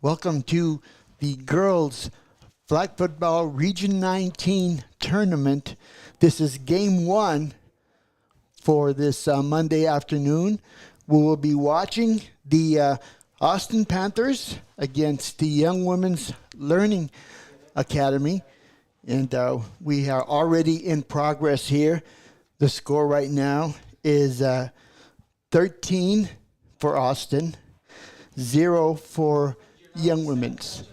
Welcome to the girls flag football Region 19 tournament. This is game one for this Monday afternoon. We will be watching the Austin Panthers against the Young Women's Learning Academy. And we are already in progress here. The score right now is 13 for Austin, 0 for Young Women's.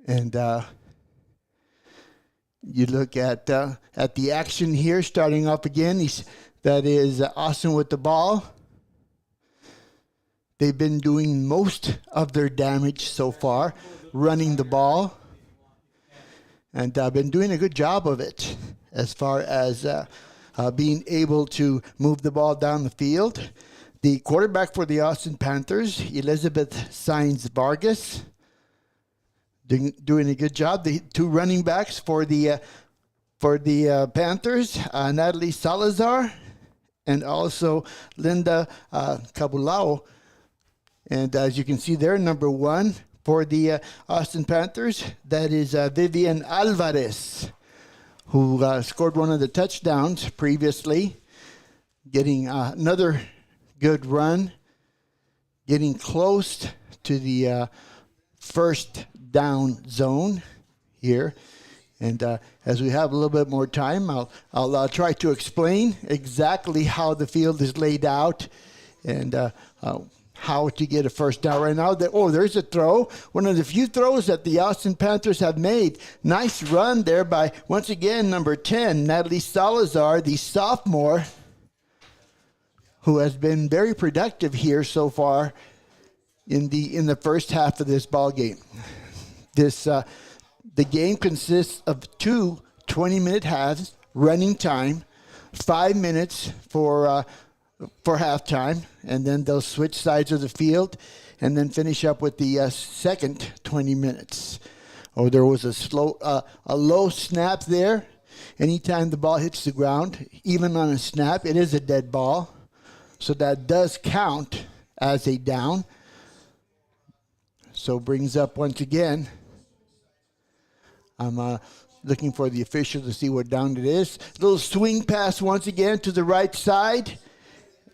And you look at the action here, starting off again. That is Austin with the ball. They've been doing most of their damage so far, running the ball. And been doing a good job of it as far as being able to move the ball down the field. The quarterback for the Austin Panthers, Elizabeth Sainz Vargas, doing a good job. The two running backs for the Panthers, Natalie Salazar and also Linda Cabulao. And as you can see there, number one for the Austin Panthers, that is Vivian Alvarez, who scored one of the touchdowns previously, getting another good run, getting close to the first down zone here. And as we have a little bit more time, I'll try to explain exactly how the field is laid out and how to get a first down right now. There's a throw. One of the few throws that the Austin Panthers have made. Nice run there by, once again, number 10, Natalie Salazar, the sophomore, who has been very productive here so far in the first half of this ball game. The game consists of two 20-minute halves, running time, 5 minutes for halftime, and then they'll switch sides of the field and then finish up with the second 20 minutes. There was a low snap there. Anytime the ball hits the ground, even on a snap, it is a dead ball. So that does count as a down. So brings up once again. I'm looking for the official to see what down it is. Little swing pass once again to the right side.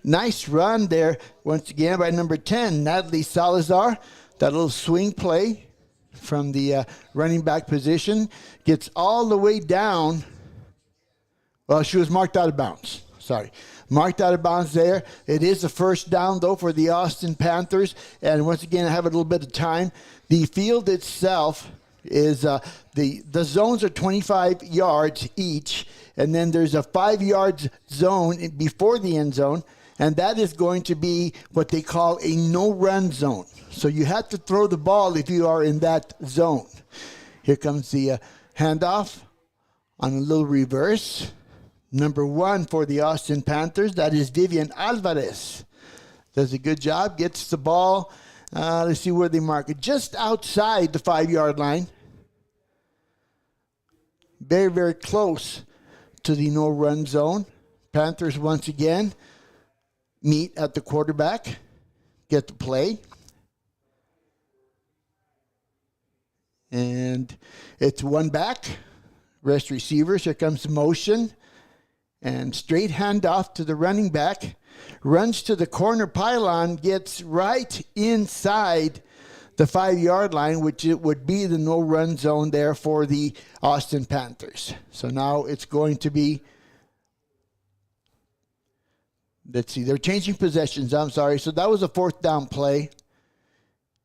Nice run there once again by number 10, Natalie Salazar. That little swing play from the running back position gets all the way down. Well, she was marked out of bounds. Sorry. Marked out of bounds there. It is the first down, though, for the Austin Panthers. And once again, I have a little bit of time. The field itself is the zones are 25 yards each. And then there's a 5 yards zone before the end zone. And that is going to be what they call a no-run zone. So you have to throw the ball if you are in that zone. Here comes the handoff on a little reverse. Number one for the Austin Panthers, that is Vivian Alvarez. Does a good job, gets the ball. Let's see where they mark it. Just outside the 5 yard line. Very, very close to the no-run zone. Panthers once again meet at the quarterback, get the play. And it's one back, rest receivers. Here comes the motion. And straight handoff to the running back. Runs to the corner pylon, gets right inside the 5 yard line, which it would be the no-run zone there for the Austin Panthers. So now it's going to be, let's see, they're changing possessions. I'm sorry. So that was a fourth down play.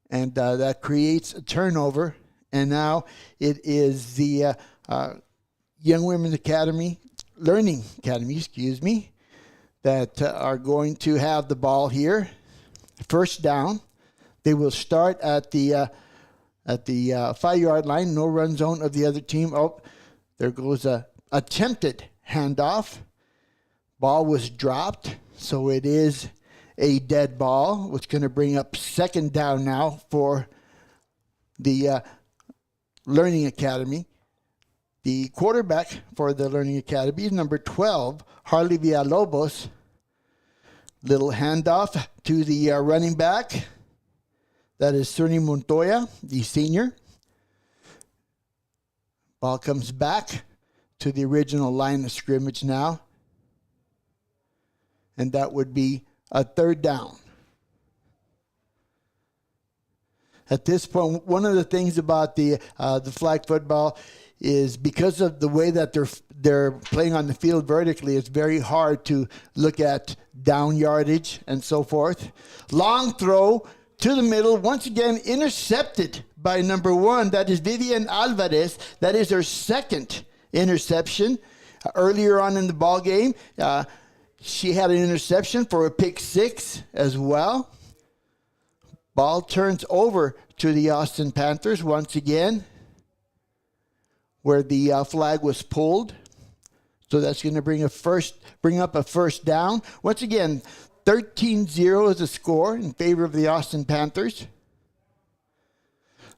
And that creates a turnover. And now it is the Young Women's Learning Academy, that are going to have the ball here. First down. They will start at the 5 yard line, no run zone of the other team. Oh, there goes a attempted handoff. Ball was dropped, so it is a dead ball, which is going to bring up second down now for the Learning Academy. The quarterback for the Learning Academy is number 12, Harley Villalobos. Little handoff to the running back. That is Cerny Montoya, the senior. Ball comes back to the original line of scrimmage now. And that would be a third down. At this point, one of the things about the flag football is because of the way that they're playing on the field vertically, it's very hard to look at down yardage and so forth. Long throw to the middle, once again intercepted by number 1. That is Vivian Alvarez. That is her second interception. Earlier on in the ball game, she had an interception for a pick 6 as well. Ball turns over to the Austin Panthers once again, where the flag was pulled. So that's going to bring up a first down. Once again, 13-0 is the score in favor of the Austin Panthers.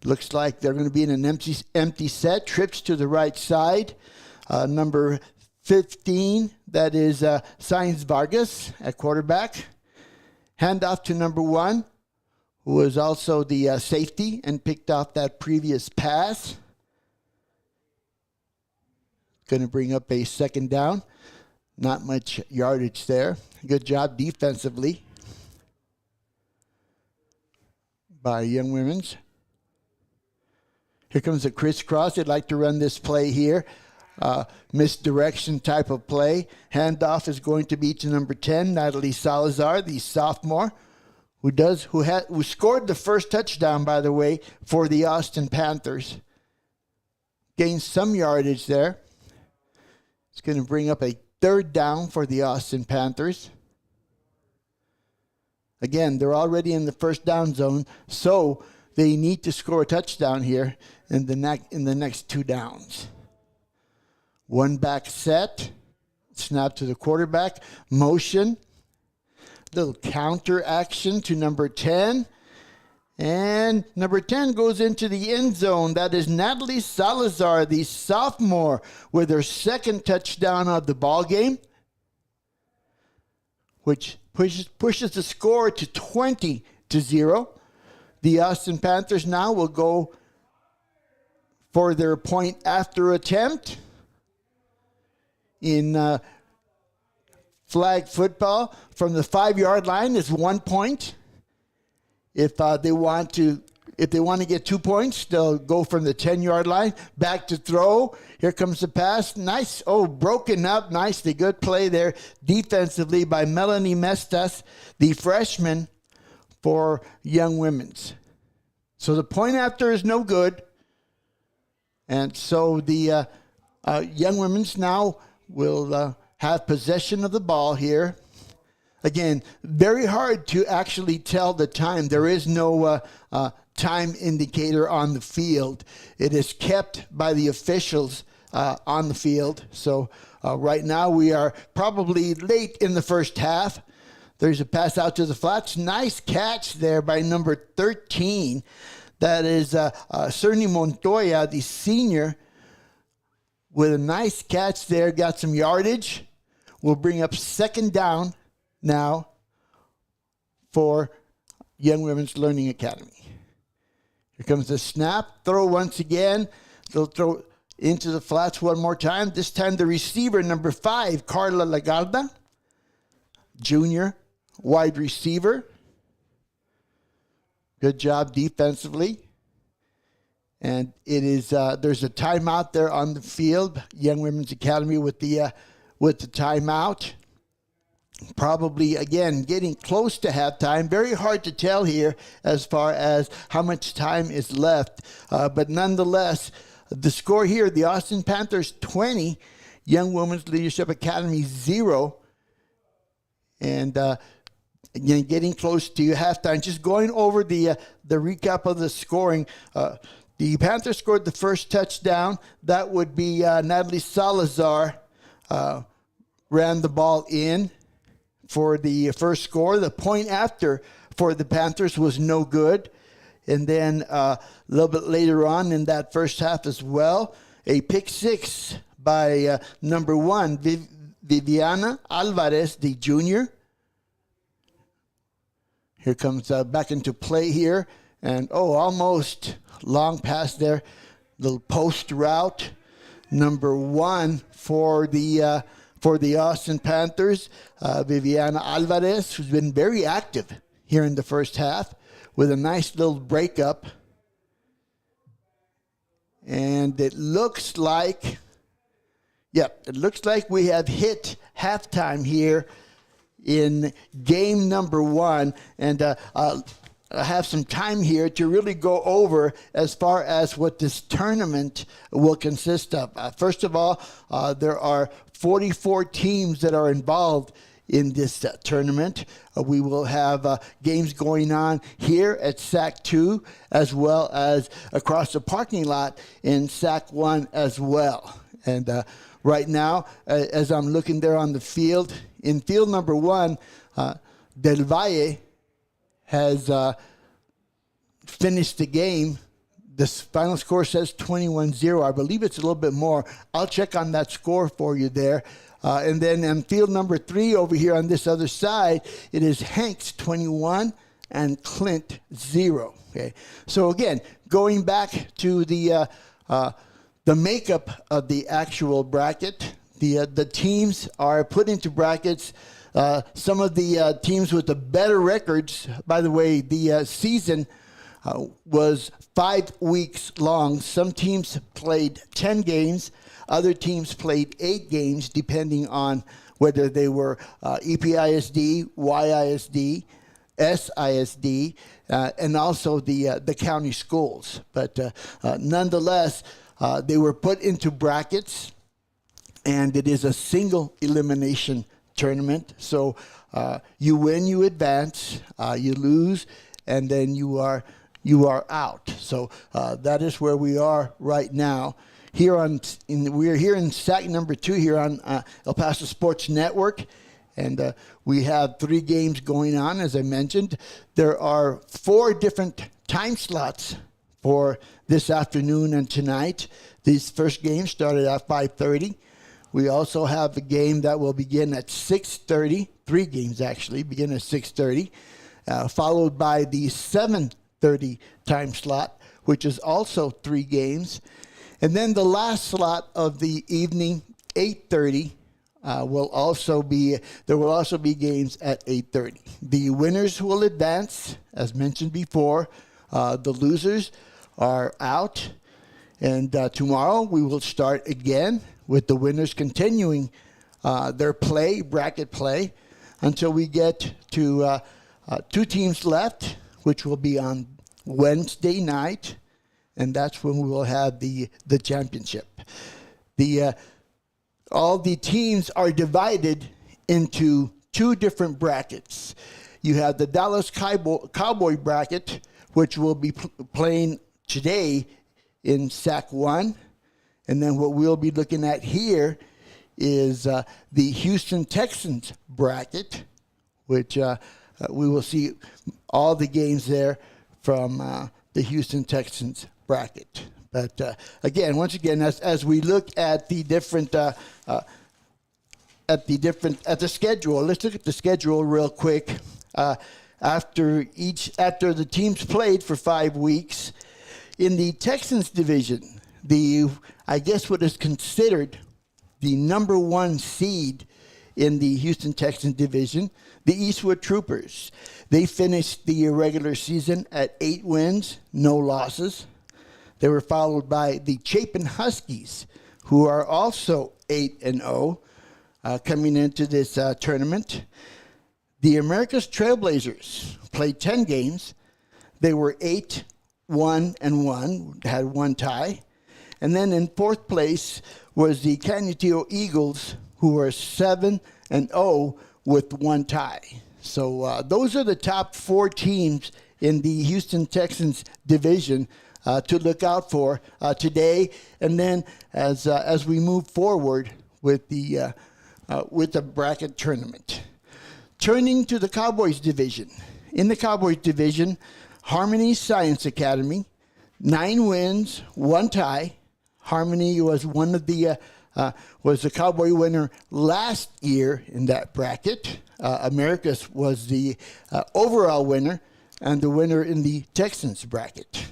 Looks like they're going to be in an empty set. Trips to the right side. Number 15, that is Sainz Vargas at quarterback. Handoff to number 1, who was also the safety and picked off that previous pass. Going to bring up a second down. Not much yardage there. Good job defensively by Young Women's. Here comes a crisscross. They'd like to run this play here. Misdirection type of play. Handoff is going to be to number 10, Natalie Salazar, the sophomore, who scored the first touchdown, by the way, for the Austin Panthers. Gained some yardage there. It's going to bring up a third down for the Austin Panthers. Again, they're already in the first down zone, so they need to score a touchdown here in the next 2 downs. One back set, snap to the quarterback, motion, little counter action to number 10. And number 10 goes into the end zone. That is Natalie Salazar, the sophomore, with her second touchdown of the ball game, which pushes the score to 20-0. The Austin Panthers now will go for their point after attempt. In flag football, from the 5-yard line is 1 point. If they want to get 2 points, they'll go from the 10-yard line back to throw. Here comes the pass. Nice. Oh, broken up. Nicely. Good play there defensively by Melanie Mestas, the freshman for Young Women's. So the point after is no good. And so the Young Women's now will have possession of the ball here. Again, very hard to actually tell the time. There is no time indicator on the field. It is kept by the officials on the field. So right now we are probably late in the first half. There's a pass out to the flats. Nice catch there by number 13. That is Cerny Montoya, the senior, with a nice catch there. Got some yardage. We'll bring up second down now for Young Women's Learning Academy. Here comes the snap. Throw once again. They'll throw into the flats one more time. This time the receiver, number 5, Carla Lagarda, junior wide receiver. Good job defensively. And it is there's a timeout there on the field. Young Women's Academy with the timeout. Probably, again, getting close to halftime. Very hard to tell here as far as how much time is left. But nonetheless, the score here, the Austin Panthers 20, Young Women's Leadership Academy 0. And again, getting close to halftime. Just going over the recap of the scoring. The Panthers scored the first touchdown. That would be Natalie Salazar ran the ball in for the first score. The point after for the Panthers was no good. And then a little bit later on in that first half as well, a pick 6 by number 1, Viviana Alvarez, the junior. Here comes back into play here. And, almost long pass there. Little post route. Number 1 for the Austin Panthers, Viviana Alvarez, who's been very active here in the first half with a nice little breakup. And it looks like we have hit halftime here in game number 1. And I have some time here to really go over as far as what this tournament will consist of. First of all, there are 44 teams that are involved in this tournament. We will have games going on here at SAC 2 as well as across the parking lot in SAC 1 as well. And right now, as I'm looking there on the field, in field number 1, Del Valle has finished the game. The final score says 21-0. I believe it's a little bit more. I'll check on that score for you there. And then in field number 3 over here on this other side, it is Hanks 21 and Clint 0. Okay. So again, going back to the makeup of the actual bracket, the teams are put into brackets. Some of the teams with the better records, by the way, the season was 5 weeks long. Some teams played 10 games. Other teams played 8 games, depending on whether they were EPISD, YISD, SISD, and also the county schools. But nonetheless, they were put into brackets, and it is a single elimination tournament. So you win, you advance, you lose, and then you are out. So that is where we are right now. We are here in SAC number 2 here on El Paso Sports Network, and we have 3 games going on, as I mentioned. There are 4 different time slots for this afternoon and tonight. These first games started at 5:30. We also have a game that will begin at 6:30. 3 games actually begin at 6:30, followed by the 7:30 time slot, which is also 3 games. And then the last slot of the evening, 8:30, there will also be games at 8:30. The winners will advance, as mentioned before. The losers are out. And tomorrow we will start again with the winners continuing their bracket play, until we get to 2 teams left, which will be on Wednesday night. And that's when we will have the championship. All the teams are divided into 2 different brackets. You have the Dallas Cowboy bracket, which will be playing today in SAC 1. And then what we'll be looking at here is the Houston Texans bracket, which we will see all the games there from the Houston Texans bracket. But once again, as we look at the different at the schedule, let's look at the schedule real quick. After the teams played for 5 weeks in the Texans division, what is considered the number 1 seed in the Houston Texans division, the Eastwood Troopers. They finished the regular season at 8 wins, no losses. They were followed by the Chapin Huskies, who are also 8-0 coming into this tournament. The America's Trailblazers played 10 games. They were 8-1-1, had 1 tie. And then in 4th place was the Canutillo Eagles, who were 7-0 with 1 tie. So those are the top 4 teams in the Houston Texans division to look out for today, and then as we move forward with the bracket tournament. Turning to the Cowboys division. In the Cowboys division, Harmony Science Academy, 9 wins, 1 tie. Harmony was one of the was the Cowboy winner last year in that bracket. Americas was the overall winner and the winner in the Texans bracket.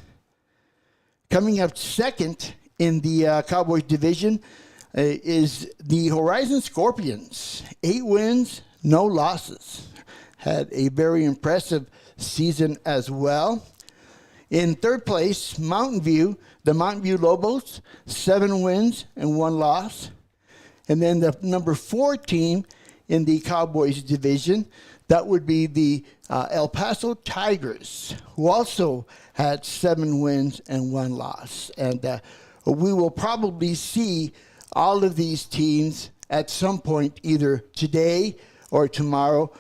Coming up second in the Cowboys division is the Horizon Scorpions. 8 wins, no losses. Had a very impressive season as well. In third place, Mountain View, the Mountain View Lobos, 7 wins and 1 loss. And then the number 4 team in the Cowboys division, that would be the El Paso Tigers, who also had 7 wins and 1 loss. And we will probably see all of these teams at some point, either today or tomorrow,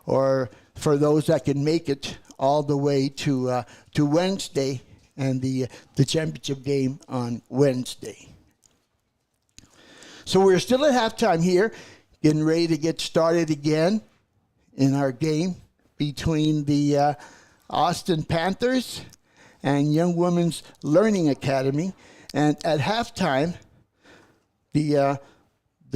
or for those that can make it all the way to Wednesday and the championship game on Wednesday. So we're still at halftime here, getting ready to get started again in our game between the Austin Panthers and Young Women's Learning Academy. And at halftime, the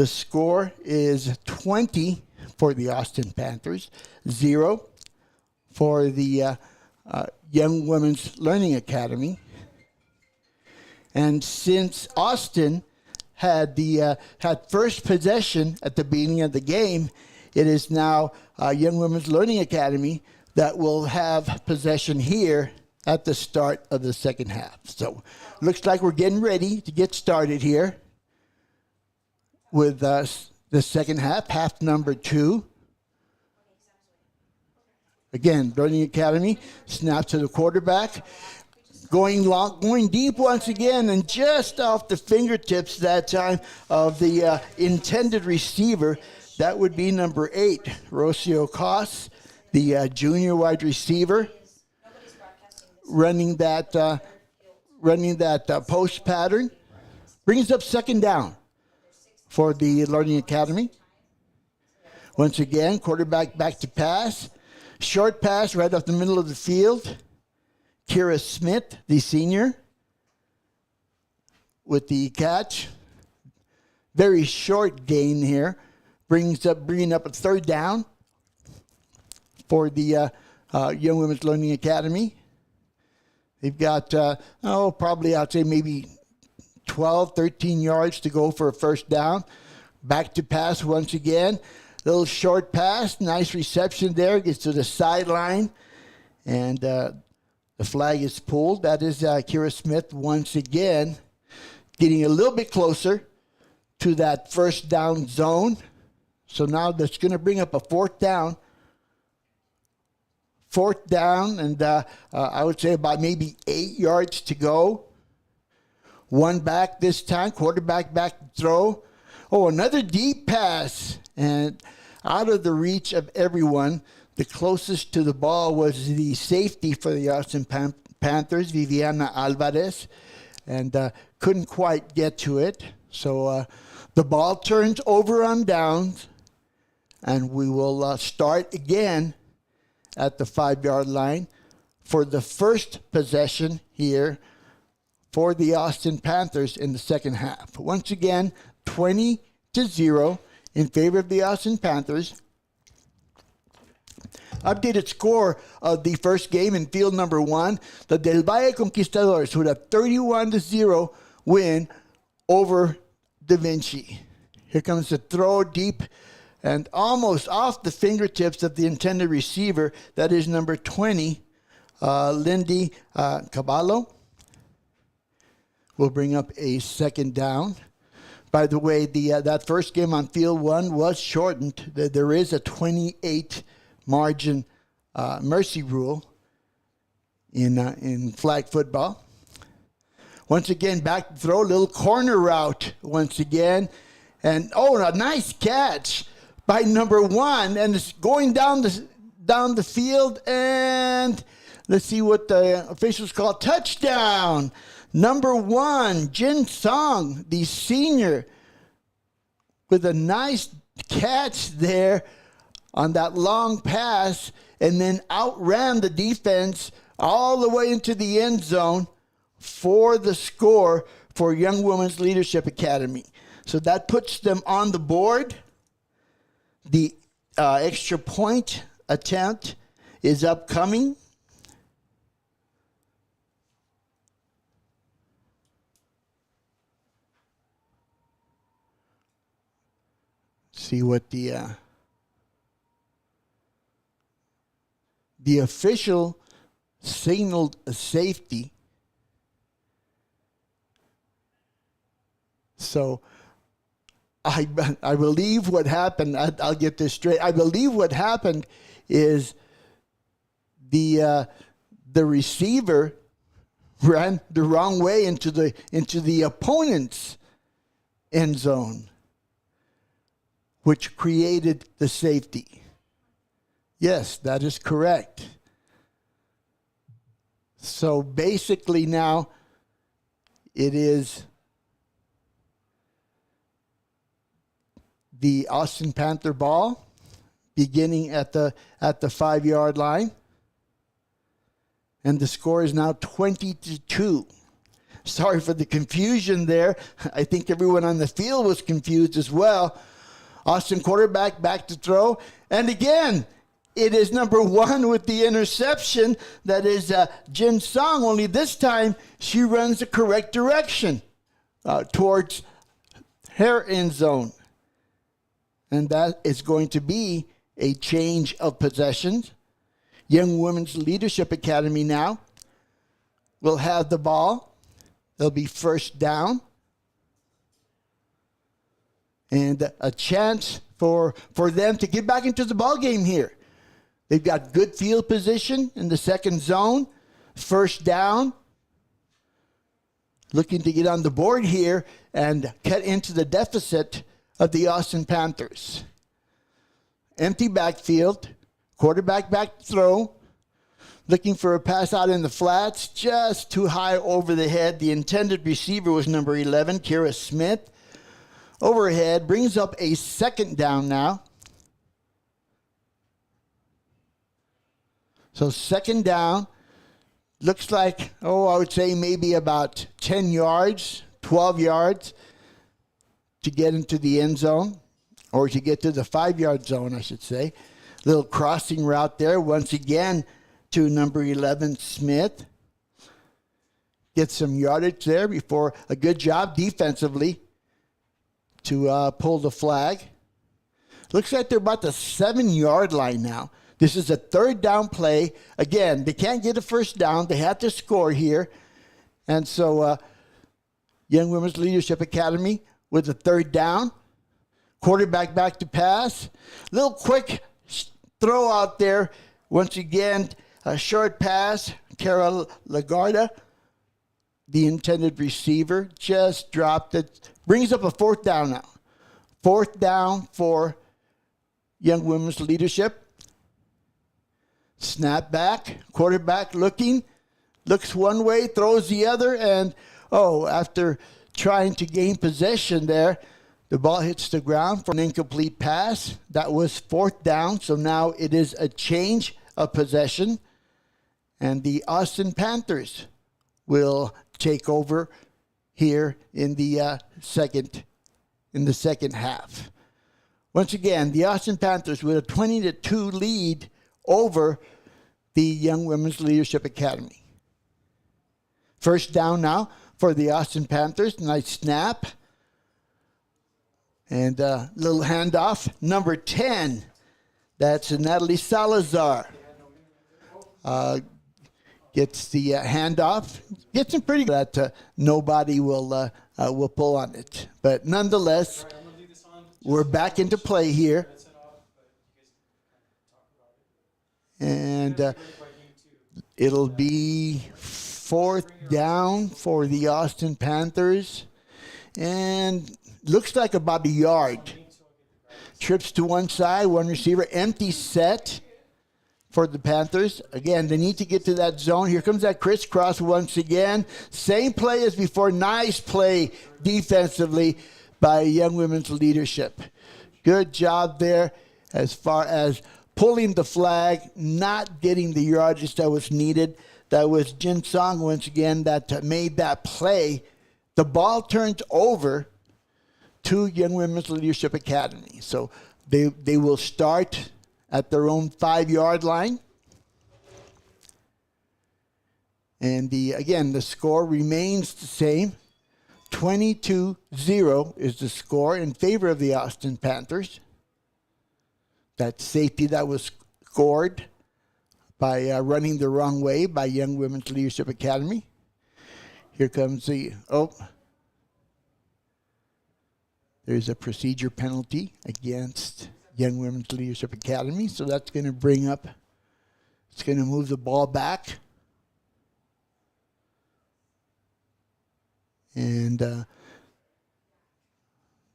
score is 20 for the Austin Panthers, 0 for the Young Women's Learning Academy. And since Austin had first possession at the beginning of the game, it is now Young Women's Learning Academy that will have possession here at the start of the second half. So looks like we're getting ready to get started here with the second half number 2. Again, Learning Academy, snap to the quarterback. Going long, going deep once again, and just off the fingertips that time of the intended receiver. That would be number 8, Rocio Cos, the junior wide receiver, running that post pattern. Brings up second down for the Learning Academy. Once again, quarterback back to pass. Short pass right off the middle of the field. Kira Smith, the senior, with the catch. Very short gain here. Bringing up a third down for the Young Women's Learning Academy. They've got, probably I'd say maybe 12, 13 yards to go for a first down. Back to pass once again. Little short pass. Nice reception there. Gets to the sideline. And the flag is pulled. That is Kira Smith once again getting a little bit closer to that first down zone. So now that's going to bring up a fourth down. Fourth down, and I would say about maybe 8 yards to go. One back this time, quarterback back to throw. Oh, another deep pass, and out of the reach of everyone. The closest to the ball was the safety for the Austin Panthers, Viviana Alvarez, and couldn't quite get to it. So the ball turns over on downs, and we will start again at the 5-yard line for the first possession here for the Austin Panthers in the second half. Once again, 20-0 in favor of the Austin Panthers. Updated score of the first game in field number 1. The Del Valle Conquistadores with a 31-0 win over Da Vinci. Here comes the throw deep and almost off the fingertips of the intended receiver. That is number 20, Lindy Caballo. Will bring up a second down. By the way, that first game on field 1 was shortened. There is a 28 margin mercy rule in flag football. Once again, back to throw, little corner route once again. And, a nice catch by number 1. And it's going down the field. And let's see what the officials call touchdown. Number 1, Jin Song, the senior, with a nice catch there on that long pass, and then outran the defense all the way into the end zone for the score for Young Women's Leadership Academy. So that puts them on the board. The extra point attempt is upcoming. See what the official signaled a safety. So I believe what happened, I'll get this straight. I believe what happened is the receiver ran the wrong way into the opponent's end zone, which created the safety. Yes, that is correct. So basically now it is the Austin Panther ball beginning at the 5-yard line. And the score is now 20-2. Sorry for the confusion there. I think everyone on the field was confused as well. Austin quarterback back to throw. And again, it is number 1 with the interception. That is Jin Song. Only this time, she runs the correct direction towards her end zone. And that is going to be a change of possession. Young Women's Leadership Academy now will have the ball. They'll be first down. And a chance for them to get back into the ball game here. They've got good field position in the second zone. First down. Looking to get on the board here and cut into the deficit of the Austin Panthers. Empty backfield. Quarterback back to throw. Looking for a pass out in the flats. Just too high over the head. The intended receiver was number 11, Kira Smith. Overhead. Brings up a second down now. So second down. Looks like, I would say maybe about 10 yards, 12 yards to get into the end zone. Or to get to the 5-yard zone, I should say. Little crossing route there. Once again to number 11, Smith. Gets some yardage there before a good job defensively to pull the flag. Looks like they're about the 7-yard line now. This is a third down play. Again, they can't get a first down. They have to score here. And so Young Women's Leadership Academy with a third down. Quarterback back to pass. Little quick throw out there. Once again, a short pass. Cara Lagarda, the intended receiver, just dropped it. Brings up a fourth down now. Fourth down for Young Women's Leadership. Snap back. Quarterback looking. Looks one way, throws the other. And, after trying to gain possession there, the ball hits the ground for an incomplete pass. That was fourth down, so now it is a change of possession. And the Austin Panthers will take over here in the second half. Once again, the Austin Panthers with a 20-2 lead over the Young Women's Leadership Academy. First down now for the Austin Panthers. Nice snap. And a little handoff. Number 10, that's Natalie Salazar. Gets the handoff. Gets him pretty good. That nobody will pull on it. But nonetheless, we're back into play here. And it'll be fourth down for the Austin Panthers. And looks like about a yard. Trips to one side, one receiver. Empty set for the Panthers. Again, they need to get to that zone. Here comes that crisscross once again. Same play as before. Nice play defensively by Young Women's Leadership. Good job there as far as pulling the flag, not getting the yardage that was needed. That was Jin Song once again that made that play. The ball turned over to Young Women's Leadership Academy. So they will start at their own 5-yard line. And again, the score remains the same. 22-0 is the score in favor of the Austin Panthers. That safety that was scored by running the wrong way by Young Women's Leadership Academy. Here comes there's a procedure penalty against Young Women's Leadership Academy. So that's going to it's going to move the ball back. And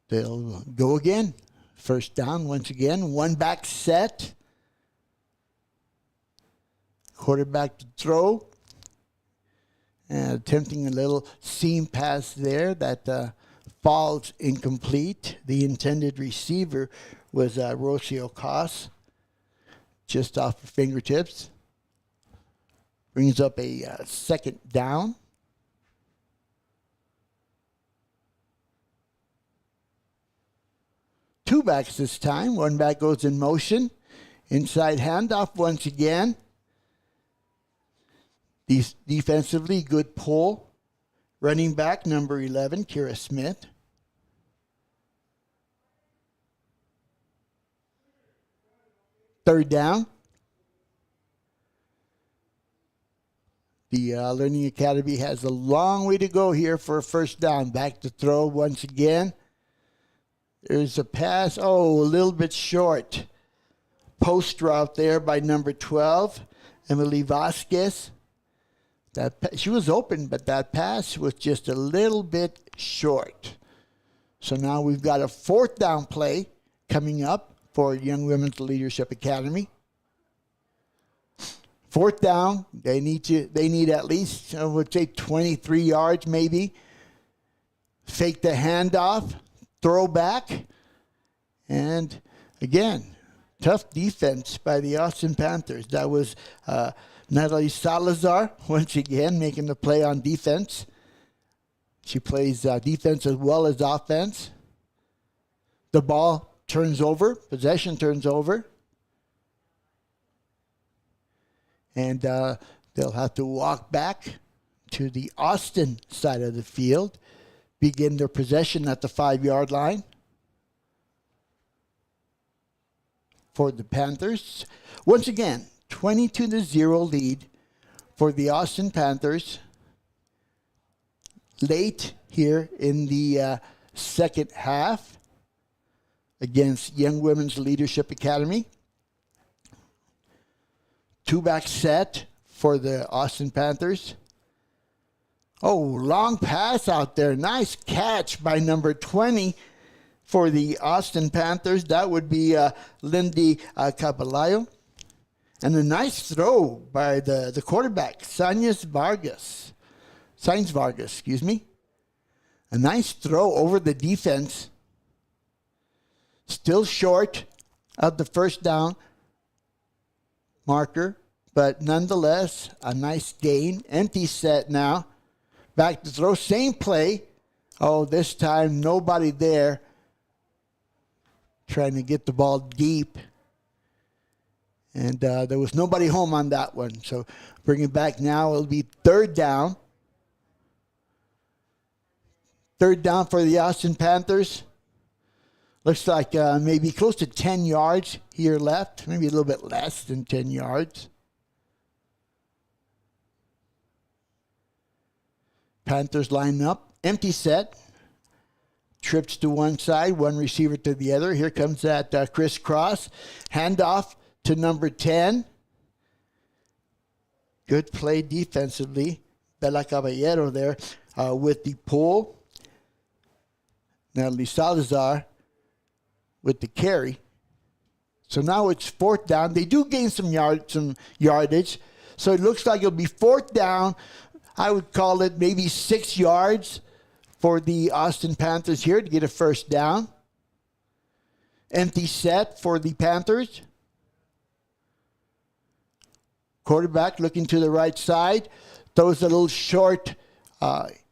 they'll go again. First down once again. One back set. Quarterback to throw. And attempting a little seam pass there that falls incomplete. The intended receiver was Rocio Koss. Just off her fingertips. Brings up a second down. Two backs this time. One back goes in motion. Inside handoff once again. Defensively, good pull. Running back, number 11, Kira Smith. Third down. The Learning Academy has a long way to go here for a first down. Back to throw once again. There's a pass. A little bit short. Post route there by number 12, Emily Vasquez. She was open, but that pass was just a little bit short. So now we've got a fourth down play coming up for Young Women's Leadership Academy. Fourth down, they need at least, I would say, 23 yards maybe. Fake the handoff. Throw back, and again, tough defense by the Austin Panthers. That was Natalie Salazar, once again, making the play on defense. She plays defense as well as offense. The ball turns over, possession turns over, and they'll have to walk back to the Austin side of the field. Begin their possession at the 5-yard line for the Panthers. Once again, 22-0 lead for the Austin Panthers. Late here in the second half against Young Women's Leadership Academy. Two-back set for the Austin Panthers. Long pass out there. Nice catch by number 20 for the Austin Panthers. That would be Lindy Cabalayo. And a nice throw by the quarterback, Sainz Vargas, excuse me. A nice throw over the defense. Still short of the first down marker, but nonetheless, a nice gain. Empty set now. Back to throw, same play. This time nobody there. Trying to get the ball deep. And there was nobody home on that one. So bring it back now. It'll be third down. Third down for the Austin Panthers. Looks like maybe close to 10 yards here left. Maybe a little bit less than 10 yards. Panthers line up. Empty set. Trips to one side, one receiver to the other. Here comes that crisscross. Handoff to number 10. Good play defensively. Bella Caballero there with the pull. Natalie Salazar with the carry. So now it's fourth down. They do gain some yardage. So it looks like it'll be fourth down. I would call it maybe 6 yards for the Austin Panthers here to get a first down. Empty set for the Panthers. Quarterback looking to the right side. Throws a little short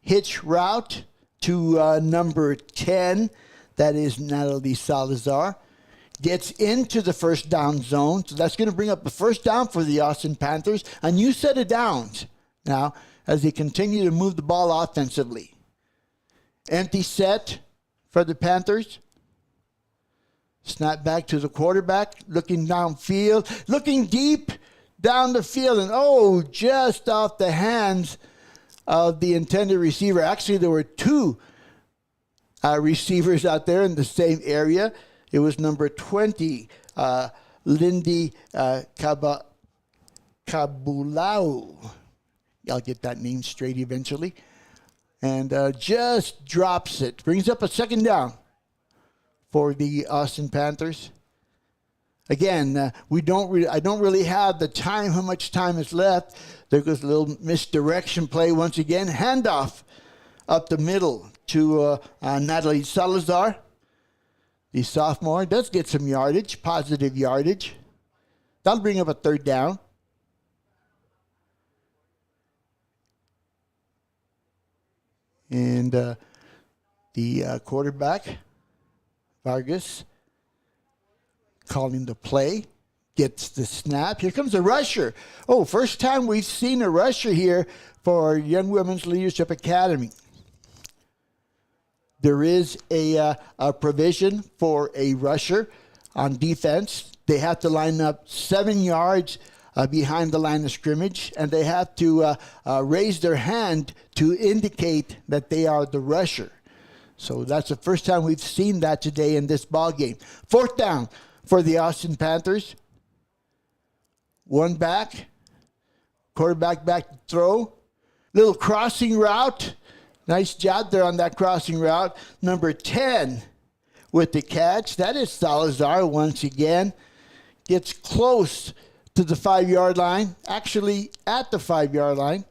hitch route to number 10. That is Natalie Salazar. Gets into the first down zone. So that's going to bring up the first down for the Austin Panthers. A new set of downs now as they continue to move the ball offensively. Empty set for the Panthers. Snap back to the quarterback, looking downfield, looking deep down the field, and just off the hands of the intended receiver. Actually, there were two receivers out there in the same area. It was number 20, Lindy Kabulau. I'll get that name straight eventually. And just drops it. Brings up a second down for the Austin Panthers. Again, I don't really have the time, how much time is left. There goes a little misdirection play once again. Handoff up the middle to Natalie Salazar. The sophomore does get some yardage, positive yardage. That'll bring up a third down. And the quarterback, Vargas, calling the play, gets the snap. Here comes a rusher. First time we've seen a rusher here for Young Women's Leadership Academy. There is a provision for a rusher on defense. They have to line up 7 yards behind the line of scrimmage, and they have to raise their hand to indicate that they are the rusher. So that's the first time we've seen that today in this ball game. Fourth down for the Austin Panthers. One back. Quarterback back to throw. Little crossing route. Nice job there on that crossing route. Number 10 with the catch. That is Salazar once again. Gets close to the 5-yard line. Actually at the 5-yard line.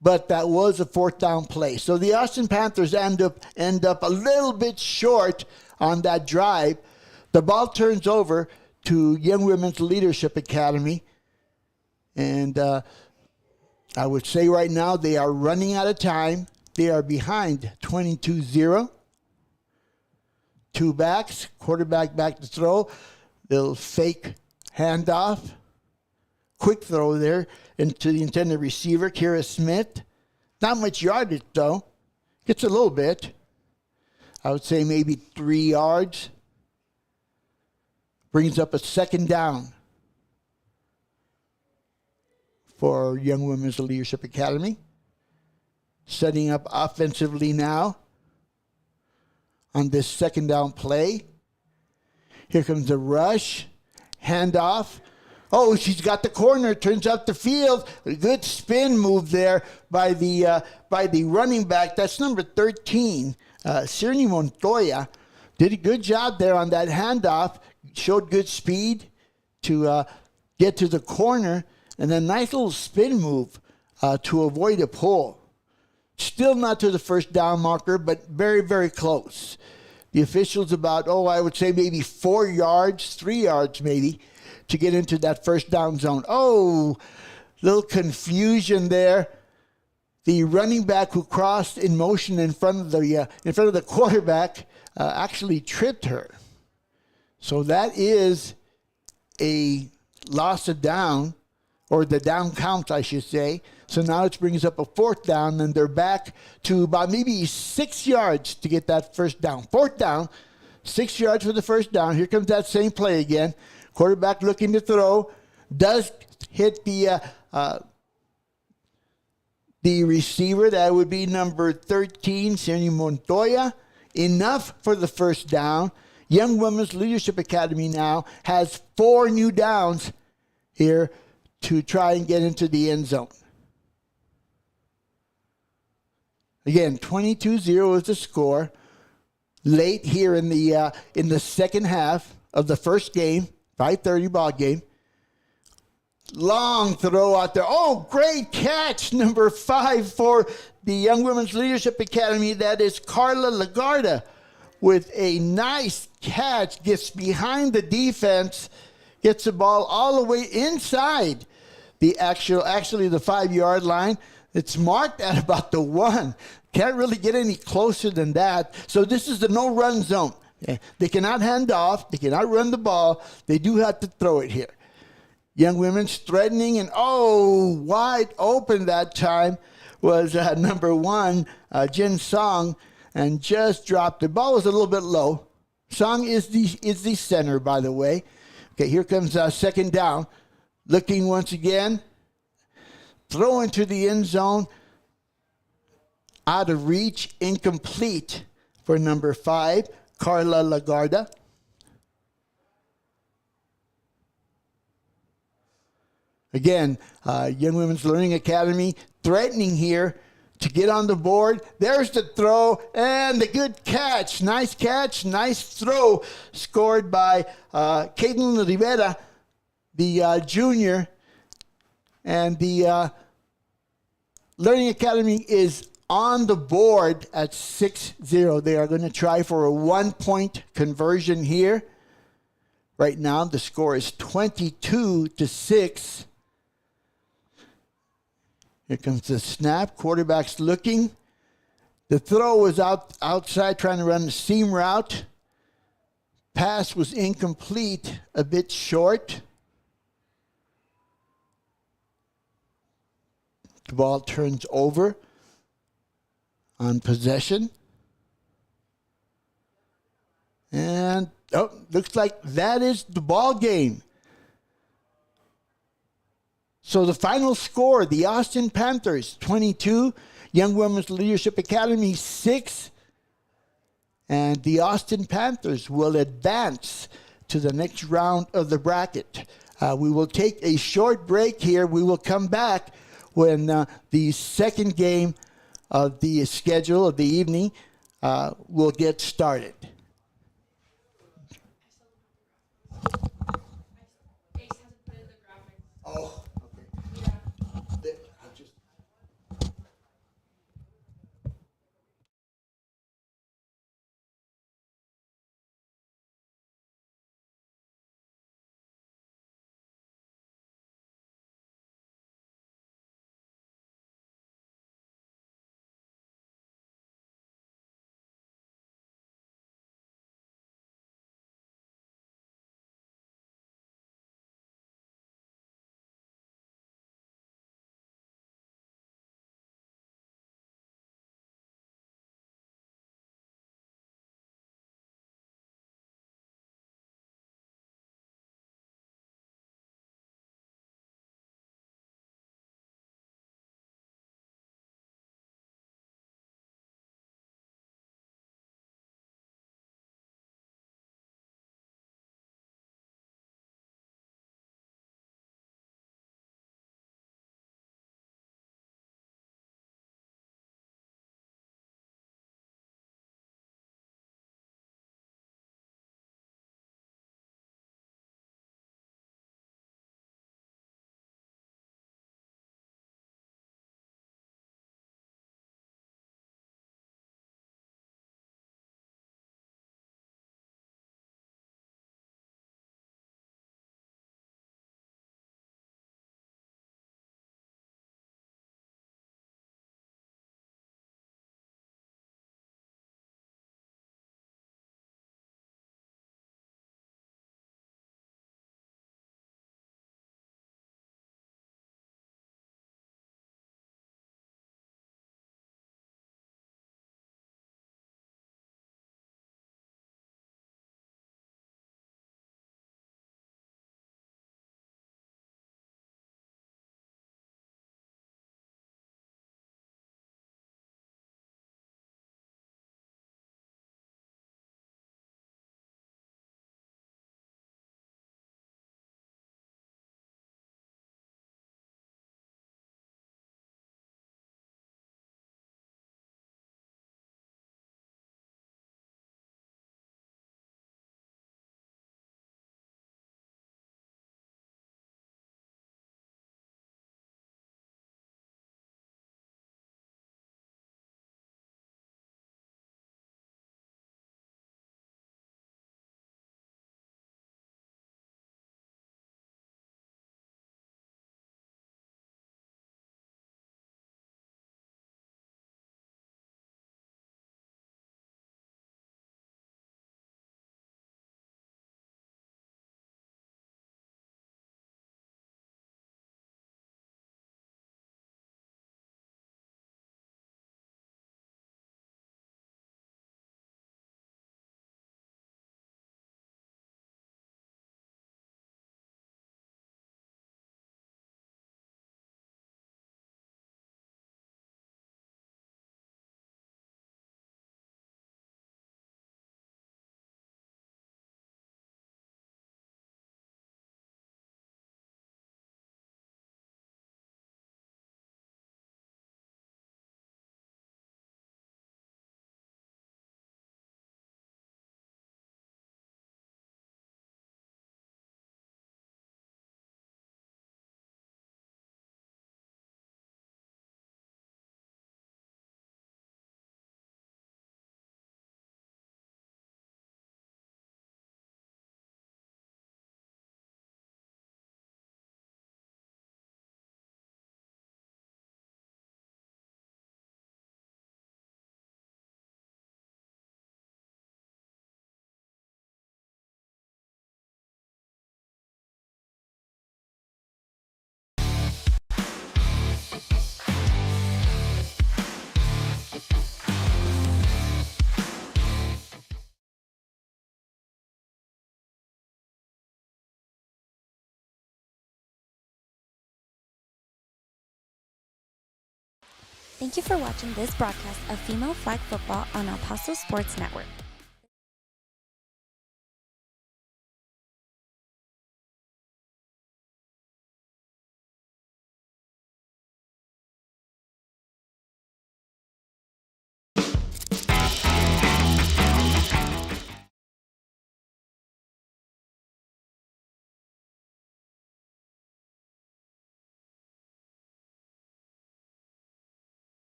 But that was a fourth down play. So the Austin Panthers end up a little bit short on that drive. The ball turns over to Young Women's Leadership Academy. And I would say right now they are running out of time. They are behind 22-0. Two backs, quarterback back to throw. Little fake handoff. Quick throw there into the intended receiver, Kira Smith. Not much yardage, though. Gets a little bit. I would say maybe 3 yards. Brings up a second down for Young Women's Leadership Academy. Setting up offensively now on this second down play. Here comes the rush. Handoff. She's got the corner, turns up the field. A good spin move there by the running back. That's number 13, Cerny Montoya. Did a good job there on that handoff. Showed good speed to get to the corner. And a nice little spin move to avoid a pull. Still not to the first down marker, but very, very close. The officials about, I would say maybe 4 yards, 3 yards maybe, to get into that first down zone. Little confusion there. The running back who crossed in motion in front of the quarterback actually tripped her. So that is a loss of down, or the down count, I should say. So now it brings up a fourth down, and they're back to about maybe 6 yards to get that first down. Fourth down, 6 yards for the first down. Here comes that same play again. Quarterback looking to throw, does hit the receiver. That would be number 13, Cerny Montoya. Enough for the first down. Young Women's Leadership Academy now has 4 new downs here to try and get into the end zone. Again, 22-0 is the score. Late here in the second half of the first game. 5:30 ball game. Long throw out there. Great catch. Number 5 for the Young Women's Leadership Academy. That is Carla Lagarda with a nice catch. Gets behind the defense. Gets the ball all the way inside the 5-yard line. It's marked at about the 1. Can't really get any closer than that. So this is the no-run zone. Okay? They cannot hand off. They cannot run the ball. They do have to throw it here. Young women's threatening, and wide open that time was number 1, Jin Song, and just dropped. The ball was a little bit low. Song is the center, by the way. Okay, here comes second down. Looking once again. Throw into the end zone. Out of reach, incomplete for number 5, Carla Lagarda. Again, Young Women's Learning Academy threatening here to get on the board. There's the throw and the good catch. Nice catch, nice throw. Scored by Caitlin Rivera, the junior. And the Learning Academy is on the board at 6-0. They are going to try for a 1-point conversion here. Right now, the score is 22-6. Here comes the snap. Quarterback's looking. The throw was outside, trying to run the seam route. Pass was incomplete, a bit short. The ball turns over on possession. And looks like that is the ball game. So the final score, the Austin Panthers 22, Young Women's Leadership Academy 6, and the Austin Panthers will advance to the next round of the bracket. We will take a short break here. We will come back when the second game of the schedule of the evening will get started. Oh. Thank you for watching this broadcast of Female Flag Football on El Paso Sports Network.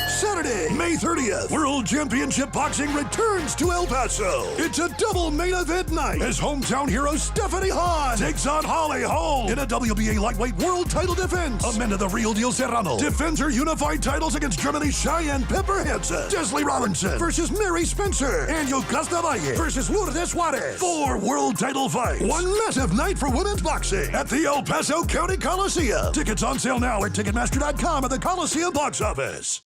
Saturday, May 30th, World Championship Boxing returns to El Paso. It's a double main event night as hometown hero Stephanie Hahn takes on Holly Holm in a WBA lightweight world title defense. Amanda the Real Deal Serrano defends her unified titles against Germany's Cheyenne Pepper Hansen. Desley Robinson versus Mary Spencer. And Yocasta Valle versus Lourdes Juarez. 4 world title fights. One massive night for women's boxing at the El Paso County Coliseum. Tickets on sale now at Ticketmaster.com at the Coliseum box office.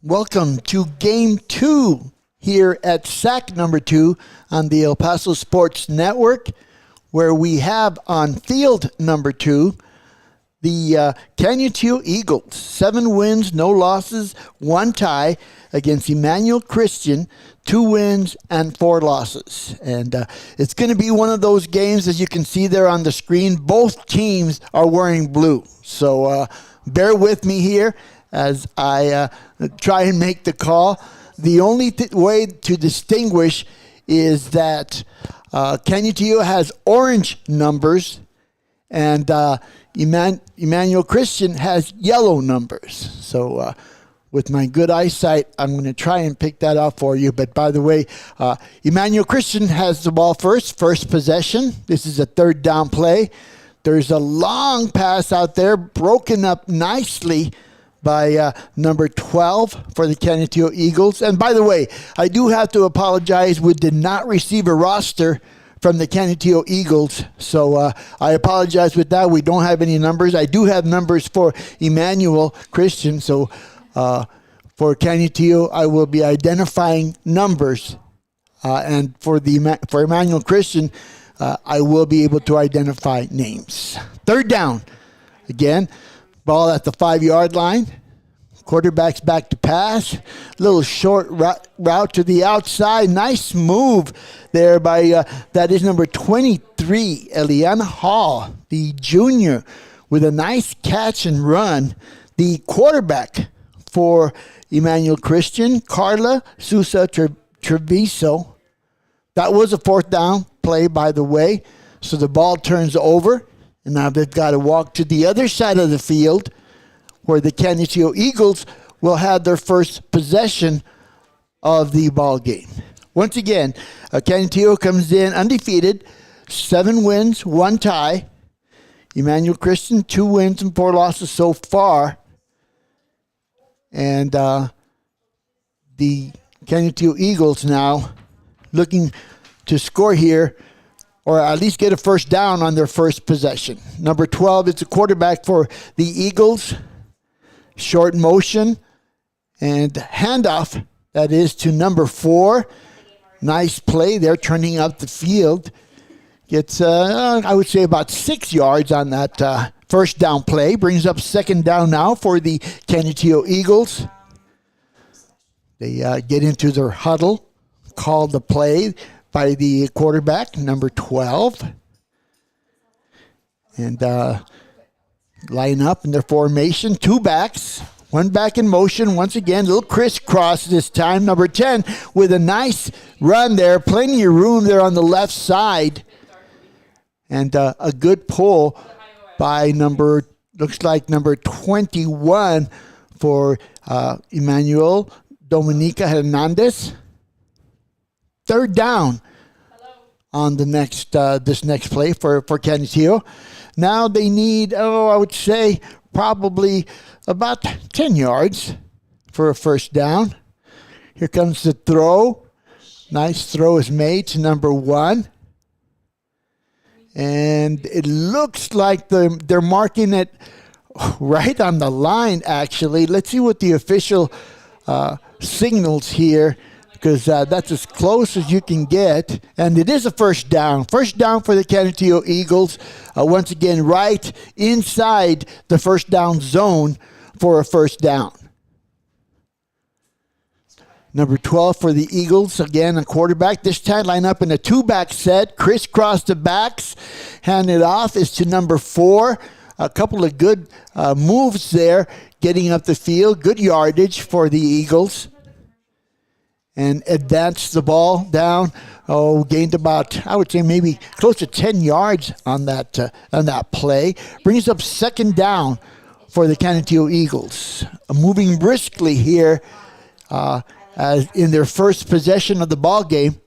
Welcome to Game 2 here at SAC number 2 on the El Paso Sports Network, where we have on field number 2 the Canutillo Eagles. 7 wins, no losses, 1 tie against Emmanuel Christian, 2 wins and 4 losses. And it's going to be one of those games, as you can see there on the screen. Both teams are wearing blue. So bear with me here as I try and make the call. The only way to distinguish is that Canutillo has orange numbers and Emmanuel Christian has yellow numbers. So with my good eyesight, I'm going to try and pick that out for you. But by the way, Emmanuel Christian has the ball first possession. This is a 3rd down play. There's a long pass out there, broken up nicely by number 12 for the Canutillo Eagles. And by the way, I do have to apologize. We did not receive a roster from the Canateo Eagles. So I apologize with that. We don't have any numbers. I do have numbers for Emmanuel Christian. So for Canateo, I will be identifying numbers. And for Emmanuel Christian, I will be able to identify names. Third down. Again, ball at the 5-yard line. Quarterback's back to pass. Little short route to the outside. Nice move there by, that is number 23, Eliana Hall, the junior, with a nice catch and run. The quarterback for Emmanuel Christian, Carla Sousa Treviso. That was a 4th down play, by the way. So the ball turns over, and now they've got to walk to the other side of the field, where the Canateo Eagles will have their first possession of the ball game. Once again, Canateo comes in undefeated, 7 wins, 1 tie. Emmanuel Christian, 2 wins and 4 losses so far. And the Canateo Eagles now looking to score here, or at least get a first down on their first possession. Number 12 is the quarterback for the Eagles. Short motion and handoff, that is to number 4. Nice play there, turning up the field. Gets, I would say, about 6 yards on that first down play. Brings up 2nd down now for the Canateo Eagles. They get into their huddle, call the play by the quarterback, number 12. And line up in their formation. 2 backs. 1 back in motion. Once again, a little crisscross this time. Number 10 with a nice run there. Plenty of room there on the left side. And a good pull by looks like number 21 for Emmanuel Dominica Hernandez. 3rd down on the this next play for Canateo. Now they need, I would say, probably about 10 yards for a first down. Here comes the throw. Nice throw is made to number 1. And it looks like they're marking it right on the line, actually. Let's see what the official signals here, because that's as close as you can get. And it is a first down. First down for the Canateo Eagles. Once again, right inside the first down zone for a first down. Number 12 for the Eagles, again, a quarterback. This time line up in a 2-back set. Crisscross the backs. Hand it off is to number 4. A couple of good moves there, getting up the field. Good yardage for the Eagles. And advanced the ball down. Gained about, I would say, maybe close to 10 yards on that play. Brings up 2nd down for the Canateo Eagles. Moving briskly here as in their first possession of the ball game.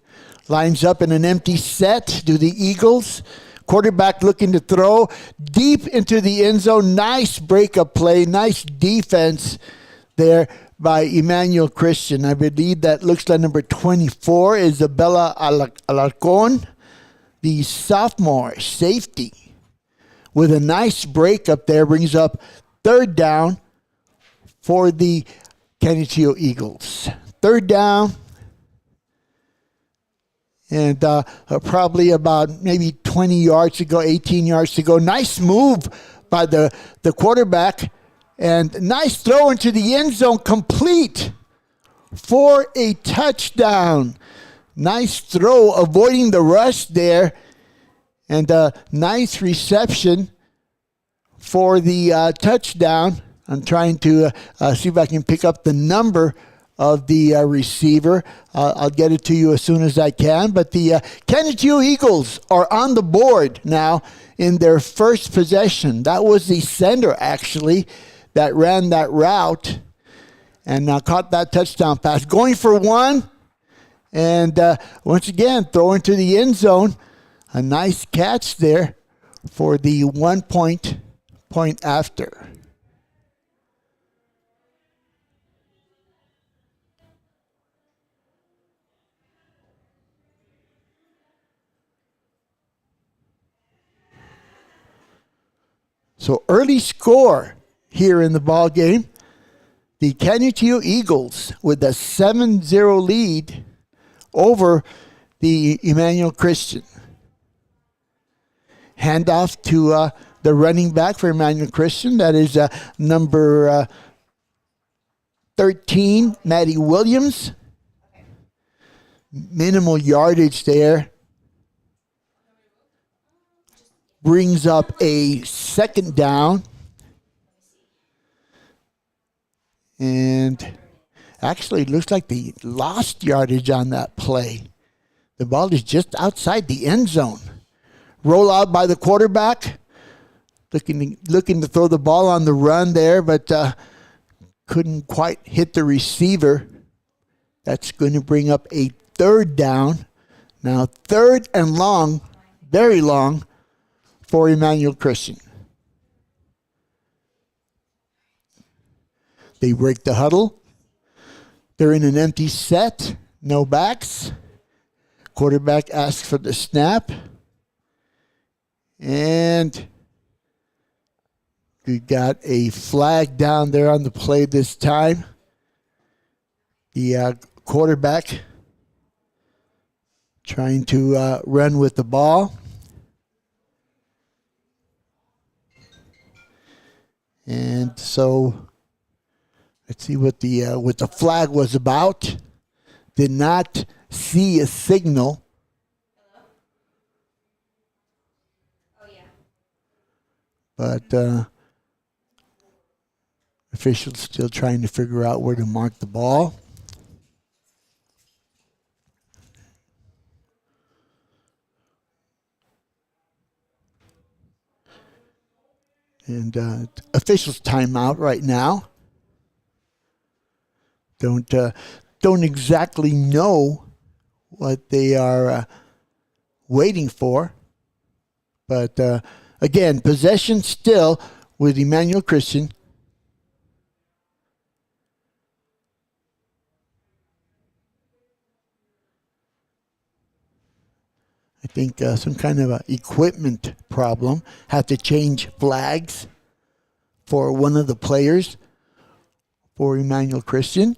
Lines up in an empty set. Do the Eagles. Quarterback looking to throw deep into the end zone. Nice breakup play. Nice defense there by Emmanuel Christian. I believe that looks like number 24, Isabella Alarcon, the sophomore safety, with a nice breakup there. Brings up 3rd down for the Canateo Eagles. 3rd down. And probably about maybe 20 yards to go, 18 yards to go. Nice move by the quarterback. And nice throw into the end zone, complete for a touchdown. Nice throw, avoiding the rush there. And nice reception for the touchdown. I'm trying to see if I can pick up the number of the receiver. I'll get it to you as soon as I can. But the Canateo Eagles are on the board now in their first possession. That was the sender, actually, that ran that route and caught that touchdown pass. Going for 1. And once again, throwing to the end zone. A nice catch there for the 1 point after. So early score here in the ball game. The Canutillo Eagles with a 7-0 lead over the Emmanuel Christian. Handoff to the running back for Emmanuel Christian. That is number 13, Maddie Williams. Minimal yardage there. Brings up a second down. And actually, it looks like they lost yardage on that play. The ball is just outside the end zone. Roll out by the quarterback. Looking to throw the ball on the run there, but couldn't quite hit the receiver. That's going to bring up a third down. Now, third and long, very long, for Emmanuel Christian. They break the huddle. They're in an empty set. No backs. Quarterback asks for the snap. And we got a flag down there on the play this time. The quarterback trying to run with the ball. And so let's see what the flag was about. Did not see a signal. Oh, yeah. But officials still trying to figure out where to mark the ball. And officials timeout right now. Don't exactly know what they are waiting for. But again, possession still with Emmanuel Christian. I think some kind of a equipment problem. Had to change flags for one of the players for Emmanuel Christian.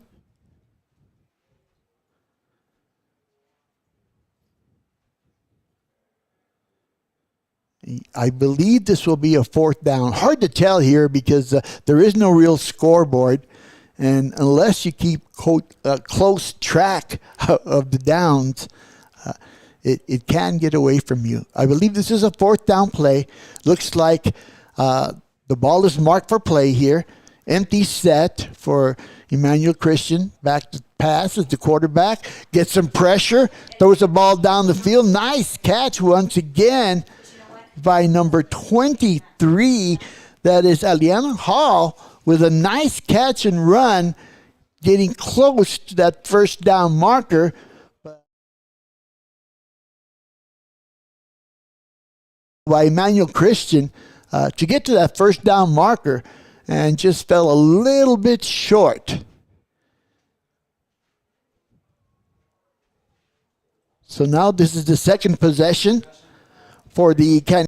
I believe this will be a fourth down. Hard to tell here because there is no real scoreboard. And unless you keep close track of the downs, it can get away from you. I believe this is a fourth down play. Looks like the ball is marked for play here. Empty set for Emmanuel Christian. Back to pass as the quarterback. Gets some pressure. Throws the ball down the field. Nice catch once again by number 23. That is Aliana Hall with a nice catch and run. Getting close to that first down marker. By Emmanuel Christian to get to that first down marker and just fell a little bit short. So now this is the second possession for the